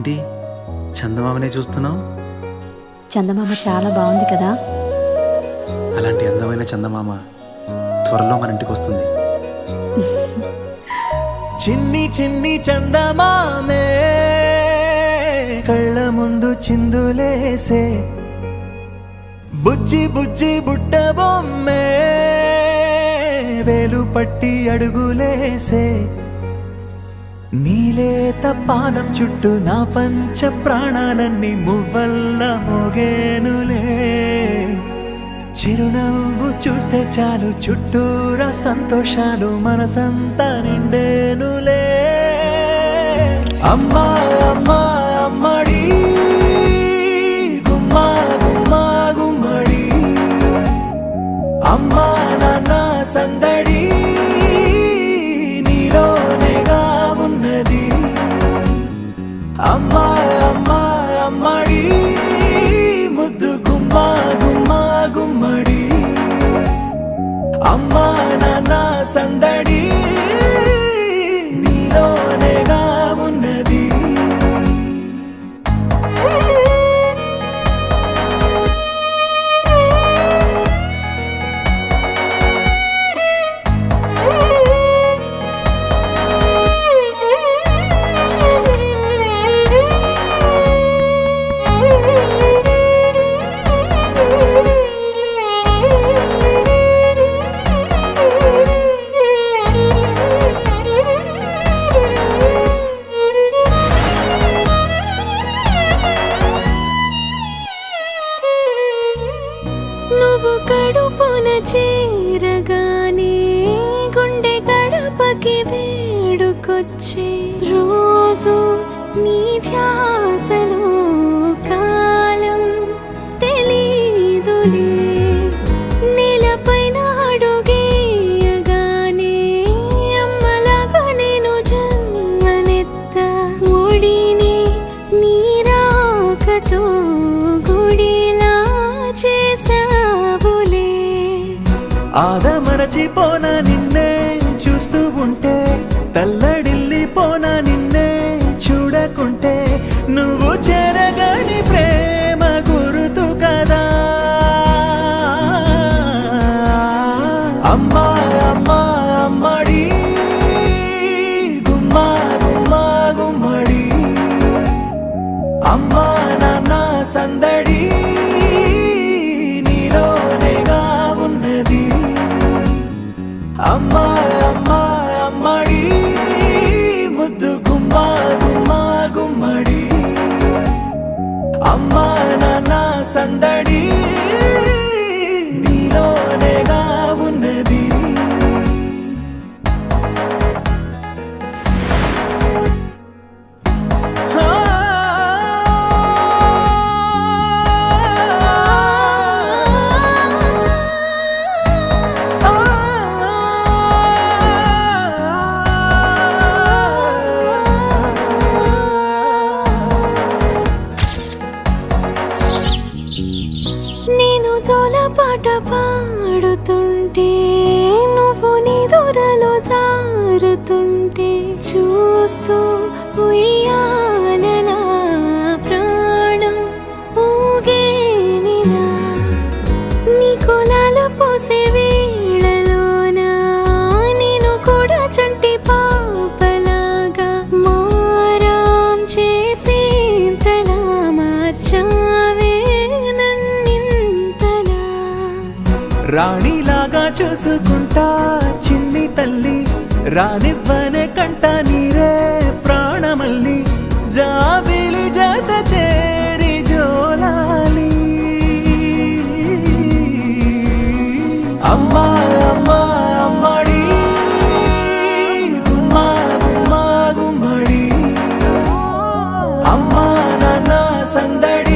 ఏంటి చందమామనే చూస్తున్నావు? చందమామ చాలా బాగుంది కదా. అలాంటి అందమైన చందమామ త్వరలో మన ఇంటికి వస్తుంది. చిన్ని చిన్ని చందమామే కళ్ళ ముందు చిందులేసే, బుజ్జి బుజ్జి బుట్ట బొమ్మే వేలు పట్టి అడుగులేసే, నీలేత పానం చుట్టూ నా పంచ ప్రాణాలన్నీ మువ్వల్ల మోగేనులే, చిరునవ్వు చూస్తే చాలు చుట్టూరా సంతోషాలు మనసంతా నిండేనులే. అమ్మా అమ్మా అమ్మడి గుమ్మా గుమ్మా గుమ్మడి, అమ్మా నాన్న సందడి నీలోనేగా ఉన్నది. అమ్మా అమ్మా అమ్మడి ముద్దు గుమ్మా గుమ్మా గుమ్మడి, అమ్మా నాన్న సందడి నీలోనేగా ఉన్నది. నువ్వు కడుపున చేరగానే గుండె గడపకి వేడుకొచ్చే, రోజు నీ ధ్యాసలో కాలం తెలీదులే, నేలపైన అడుగేయగానే అమ్మలాగా నేను జన్మనెత్త, ఒడిని నీ రాకతో గుడిలా చేసావులే. ఆదమరచిపోనా నిన్నే చూస్తూ ఉంటే, తల్లడిల్లిపోనా నిన్నే చూడకుంటే, నువ్వు చెరగని ప్రేమ గురుతు కదా. అమ్మా అమ్మా అమ్మడి గుమ్మా గుమ్మా గుమ్మడి, అమ్మా నాన్న సందడి నీలోనేగా ఉన్నది. అమ్మా అమ్మా అమ్మడి ముద్దు గుమ్మా గుమ్మా గుమ్మడి, అమ్మా నాన్న సందడి నీలోనేగా ఉన్నది. నేను జోలపాట పాడుతుంటే, నువ్వు నిదురలో జారుతుంటే, చూస్తూ ఉయ్యాలలా ప్రాణం ఊగేనిలా, నీ కులాల పోసే వేళలోన నేను కూడా చంటి పాపలాగా మారాం చేసేంతలా మార్చావే నన్నింతలా. రాణిలాగా చూసుకుంటా చిన్ని తల్లి, రానివ్వనే కంట నీరే ప్రాణమల్లి, జాబిలి జత చేరి జోలాలి. అమ్మా అమ్మా అమ్మడి గుమ్మా గుమ్మా గుమ్మడి, అమ్మా నాన్న సందడి